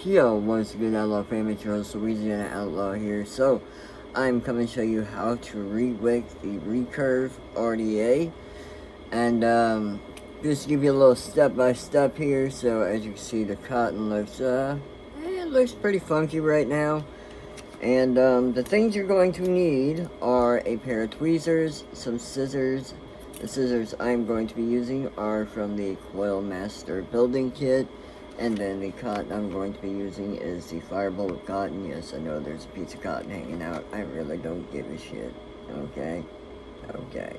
Yo, once again, Outlaw family, your host, Louisiana Outlaw here. So, I'm coming to show you how to rewick the recurve RDA. And, just to give you a little step-by-step here. So, as you can see, the cotton looks, it looks pretty funky right now. And, the things you're going to need are a pair of tweezers, some scissors. The scissors I'm going to be using are from the Coil Master building kit. And then the cotton I'm going to be using is the Firebolt cotton. Yes, I know there's a piece of cotton hanging out. I really don't give a shit. Okay? Okay.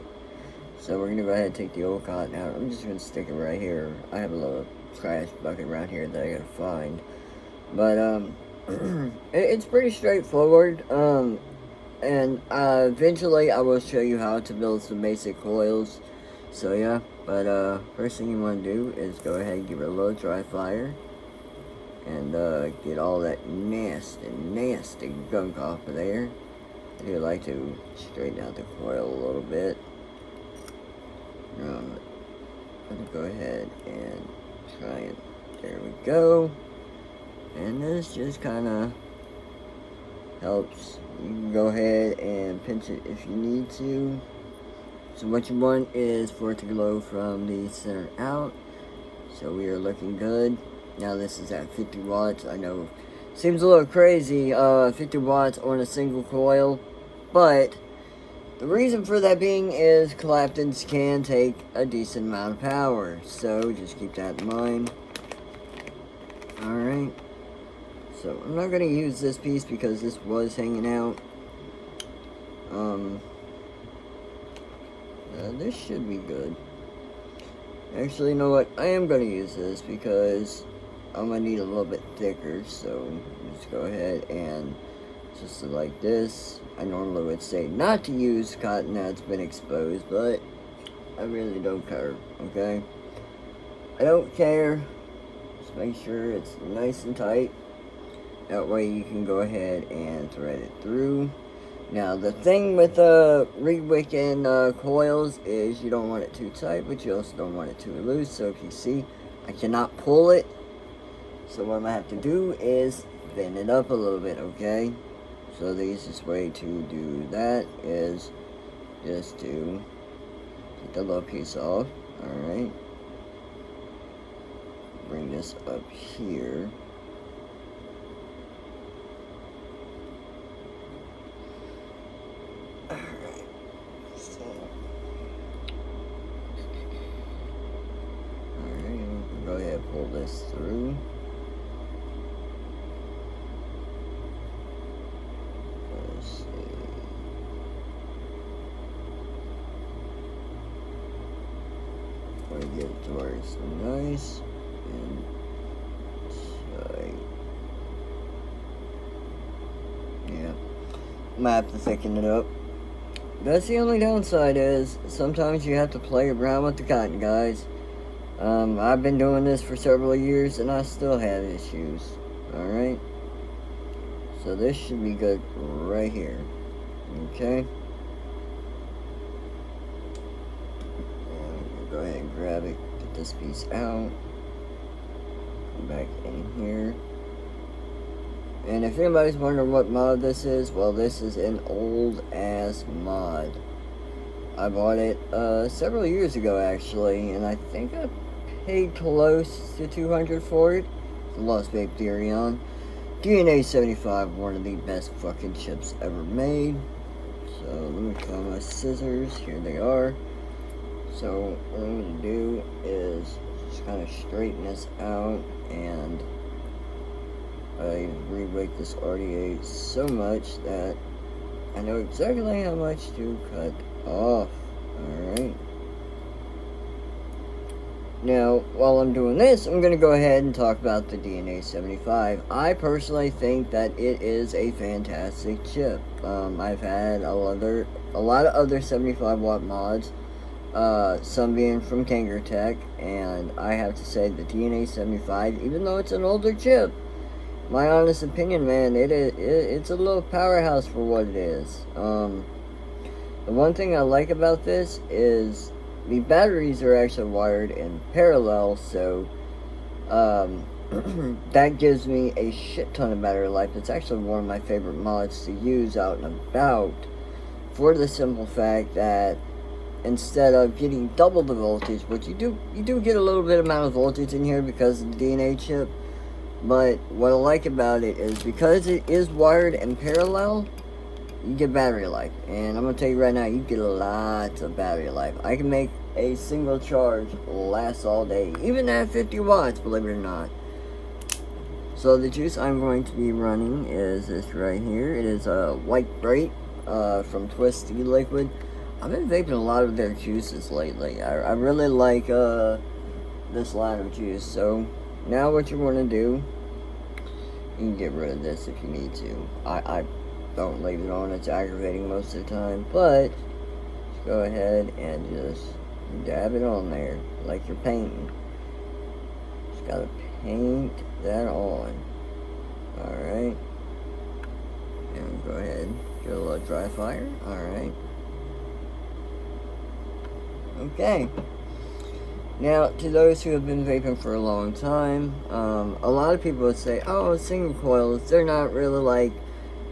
So we're going to go ahead and take the old cotton out. I'm just going to stick it right here. I have a little trash bucket around here that I got to find. But, it's pretty straightforward. And eventually I will show you how to build some basic coils. So yeah, but first thing you want to do is go ahead and give it a little dry fire. And get all that nasty gunk off of there. I do like to straighten out the coil a little bit. I'm going to go ahead and try it. There we go. And this just kind of helps. You can go ahead and pinch it if you need to. So what you want is for it to glow from the center out. So we are looking good. Now this is at 50 watts. I know seems a little crazy, 50 watts on a single coil. But the reason for that being is Claptons can take a decent amount of power. So just keep that in mind. Alright. So I'm not going to use this piece because this was hanging out. This should be good. Actually, you know what? I am going to use this because I'm going to need a little bit thicker. So just go ahead and just like this. I normally would say not to use cotton that's been exposed, but I really don't care. Okay? I don't care. Just make sure it's nice and tight. That way you can go ahead and thread it through. Now the thing with rewicking coils is you don't want it too tight, but you also don't want it too loose. So if you see, I cannot pull it. So what I'm going to have to do is bend it up a little bit, okay? So the easiest way to do that is just to take the little piece off, alright? Bring this up here. Alright, so alright, go ahead and pull this through. Let's see. Try to get it to where it's nice and tight. Yeah, I'm gonna have to thicken it up. That's the only downside is sometimes you have to play around with the cotton, guys. I've been doing this for several years and I still have issues. Alright? So this should be good right here. Okay? And go ahead and grab it, get this piece out. Come back in here. And if anybody's wondering what mod this is, well, this is an old-ass mod. I bought it several years ago, actually, and I think I paid close to $200 for it. The Lost Vape Theory on. DNA 75, one of the best fucking chips ever made. So, let me find my scissors. Here they are. So, what I'm going to do is just kind of straighten this out and I rewick this RDA so much that I know exactly how much to cut off. Alright. Now, while I'm doing this, I'm going to go ahead and talk about the DNA 75. I personally think that it is a fantastic chip. I've had a lot of other 75 watt mods, some being from Kanger Tech, and I have to say the DNA 75, even though it's an older chip, my honest opinion, man, it's a little powerhouse for what it is. The one thing I like about this is the batteries are actually wired in parallel, so That gives me a shit ton of battery life. It's actually one of my favorite mods to use out and about, for the simple fact that instead of getting double the voltage, which you do get a little bit amount of voltage in here because of the DNA chip, but what I like about it is because it is wired in parallel, you get battery life. And I'm gonna tell you right now, you get lots of battery life. I can make a single charge last all day, even at 50 watts, believe it or not. So the juice I'm going to be running is this right here. It is a white grape from Twisty Liquid. I've been vaping a lot of their juices lately. I really like this line of juice. So now what you want to do, you can get rid of this if you need to. I don't leave it on, it's aggravating most of the time, but just go ahead and just dab it on there like you're painting. Just gotta paint that on. Alright, and go ahead, get a little dry fire. Alright, okay. Now, to those who have been vaping for a long time, a lot of people would say, oh, single coils, they're not really like,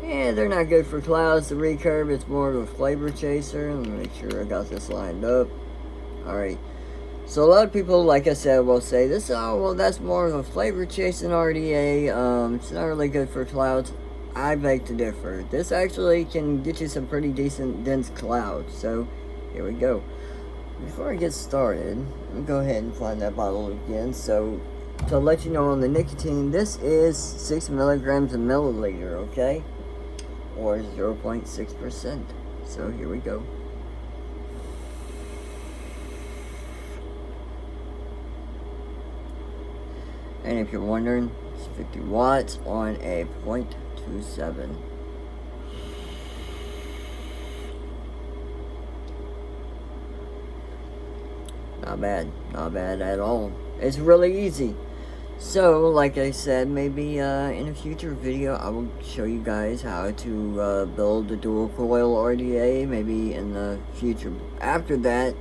they're not good for clouds. The recurve, it's more of a flavor chaser. Let me make sure I got this lined up. Alright, so a lot of people, like I said, will say this, oh, well, that's more of a flavor chasing RDA, it's not really good for clouds. I beg to differ. This actually can get you some pretty decent dense clouds, so here we go. Before I get started, let me go ahead and find that bottle again. So, to let you know on the nicotine, this is 6 milligrams a milliliter, okay? Or 0.6%. So, here we go. And if you're wondering, it's 50 watts on a 0.27. Not bad at all. It's really easy. So, like I said, maybe in a future video I will show you guys how to build a dual coil RDA. Maybe in the future after that,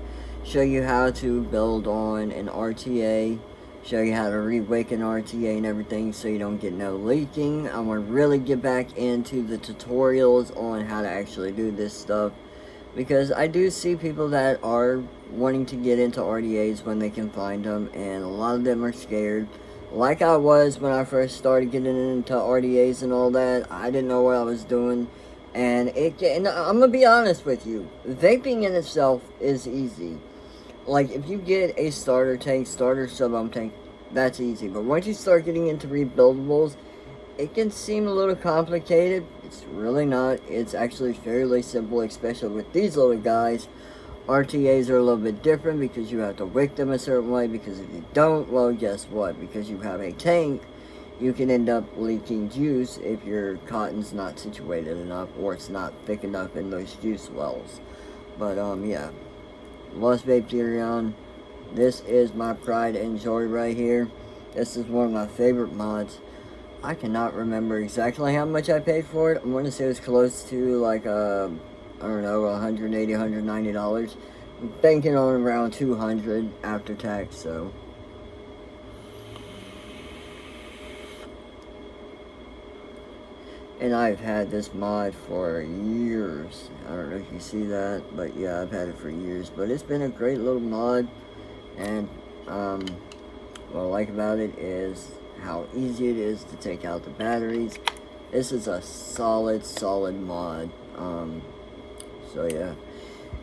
show you how to build on an RTA, show you how to rewick an RTA and everything so you don't get no leaking. I'm going to really get back into the tutorials on how to actually do this stuff, because I do see people that are wanting to get into RDAs when they can find them, and a lot of them are scared. Like I was when I first started getting into RDAs and all that. I didn't know what I was doing, and I'm gonna be honest with you, vaping in itself is easy. Like, if you get a starter tank, starter sub-ohm tank, that's easy. But once you start getting into rebuildables, it can seem a little complicated. It's really not. It's actually fairly simple, especially with these little guys. RTAs are a little bit different because you have to wick them a certain way, because if you don't, well, guess what? Because you have a tank, you can end up leaking juice if your cotton's not situated enough or it's not thick enough in those juice wells. But, yeah. Lost Vape Theory. This is my pride and joy right here. This is one of my favorite mods. I cannot remember exactly how much I paid for it. I'm going to say it was close to like I don't know, $180, $190. I'm banking on around $200 after tax, so. And I've had this mod for years. I don't know if you see that, but yeah, I've had it for years. But it's been a great little mod, and what I like about it is how easy it is to take out the batteries. This is a solid mod. So yeah.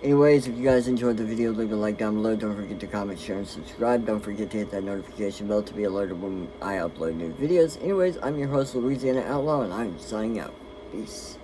Anyways, if you guys enjoyed the video, leave a like down below. Don't forget to comment, share, and subscribe. Don't forget to hit that notification bell to be alerted when I upload new videos. Anyways, I'm your host, Louisiana Outlaw, and I'm signing out. Peace.